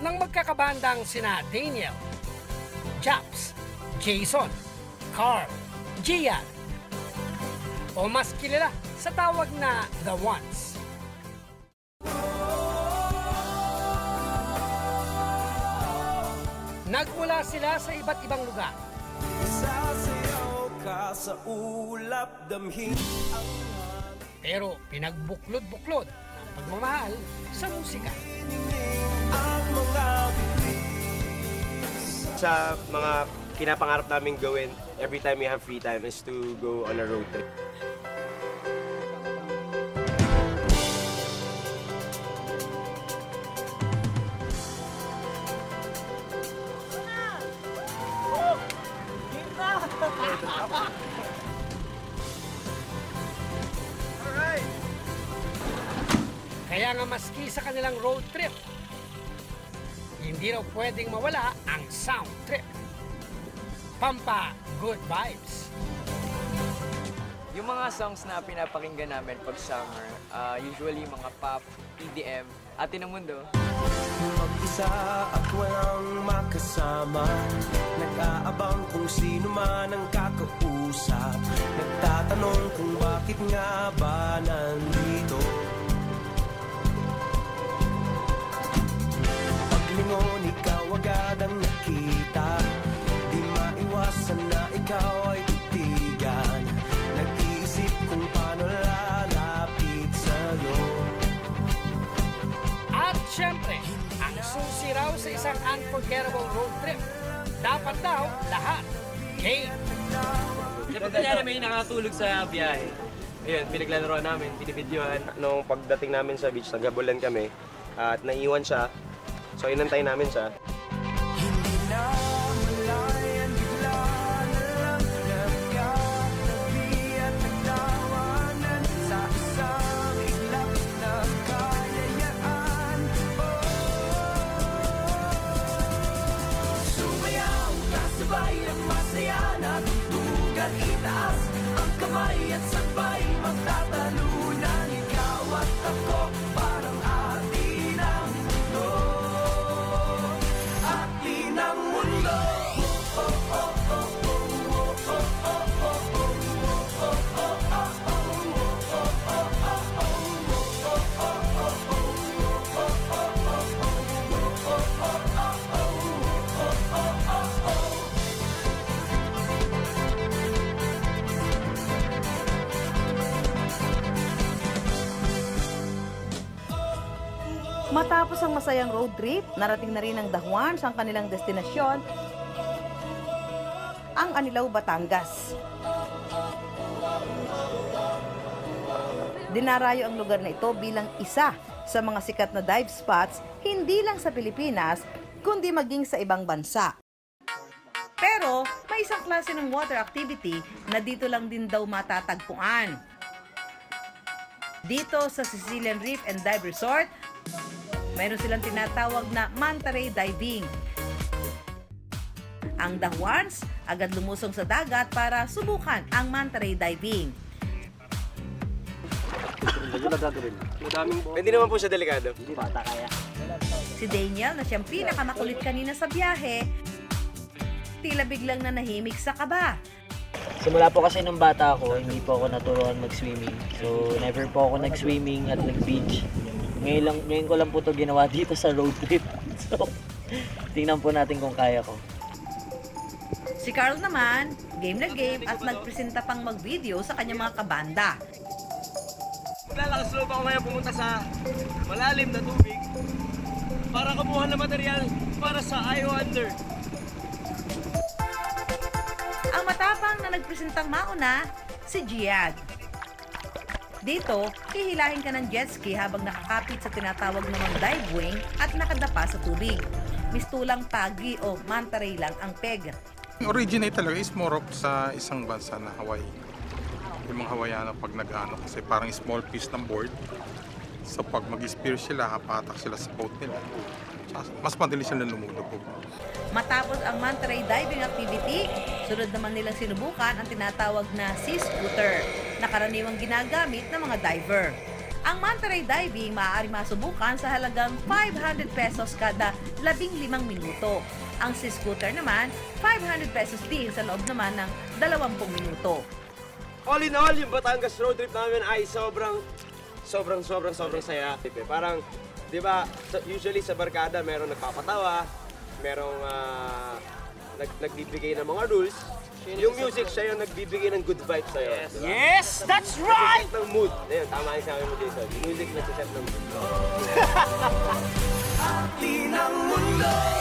ng magkakabandang sina Daniel, Japs, Jason, Carl, Gian, o mas kilala sa tawag na The Ones. Nagmula sila sa iba't ibang lugar. Pero pinagbuklod-buklod ang pagmamahal sa musika. Sa mga kinapangarap namin gawin every time we have free time is to go on a road trip. Kaya nga maski sa kanilang road trip, hindi raw pwedeng mawala ang sound trip. Pampa good vibes. Yung mga songs na pinapakinggan namin pag summer, usually mga pop, EDM, Atin ng Mundo. Mag-isa at walang makasama, nag-aabang kung sino man ang kakausap, nagtatanong kung bakit nga ba nandito. Paglingon, ikaw agad ang nakita, di maiwasan na ikaw ay titigan, nag-iisip kung paano lalapit sa'yo. At syempre, ang susi raw sa isang unforgettable road trip, dapat daw lahat game. Dapat kaya may nakatulog sa biyahe. Ayun, pinaglalaroan namin, binibidyohan. Nung pagdating namin sa beach, naghabulan kami at naiwan siya. So inantay namin siya. Hindi na malayan, bigla na lang nagkatabi at nagtawanan sa isang iglap na kayayaan. Sumayaw, kasabay ang masaya na tutugan itaas ang kamay at sabay magtatalunan. Ikaw at ako parang atin ang mundo. Atin ang mundo. Matapos ang masayang road trip, narating na rin ng The Ones ang kanilang destinasyon, ang Anilao, Batangas. Dinarayo ang lugar na ito bilang isa sa mga sikat na dive spots, hindi lang sa Pilipinas, kundi maging sa ibang bansa. Pero may isang klase ng water activity na dito lang din daw matatagpuan. Dito sa Sicilian Reef and Dive Resort, mayroon silang tinatawag na manta ray diving. Ang The Ones agad lumusong sa dagat para subukan ang manta ray diving. Hindi naman po siya delikado. Si Daniel, na siyang pinakamakulit kanina sa biyahe, tila biglang nanahimik sa kaba. Simula po kasi nung bata ako, hindi po ako naturuan mag-swimming. So, never po ako nag-swimming at nag-beach. Ngayon ko lang po ito ginawa dito sa road trip. So, tingnan po natin kung kaya ko. Si Carl naman, game na game at nagpresenta pang mag-video sa kanyang mga kabanda. Maglalakas loob ako ngayon pumunta sa malalim na tubig para kabuhan ng material para sa I Wonder. Ang matapang na nagpresentang mauna, si Giad. Dito, hihilahin ka ng jet ski habang nakakapit sa tinatawag namang dive wing at nakadapa sa tubig. Mistulang pagi o manta ray lang ang peg. Originate talaga is more of sa isang bansa na Hawaii. Yung mga Hawaiiano pag nag-ano kasi parang small piece ng board. So pag mag-spear sila, hapatak sila sa boat nila. Mas madali sila lumulubog. Matapos ang manta ray diving activity, sunod naman nilang sinubukan ang tinatawag na sea scooter na karaniwang ginagamit ng mga diver. Ang manta ray diving maaari masubukan sa halagang 500 pesos kada 15 minuto. Ang sea scooter naman, 500 pesos din sa loob naman ng 20 minuto. All in all, yung Batangas road trip namin ay sobrang saya. Parang, di ba, usually sa barkada meron nagpapatawa, merong nagbibigay ng mga rules. Yung music, siya yung nagbibigay ng good vibes sa'yo. Yes, that's right! Nagsiset ng mood. Ayun, tama yung sabi mo, Jason. Yung music nagsiset ng mood. Atin ang mundo.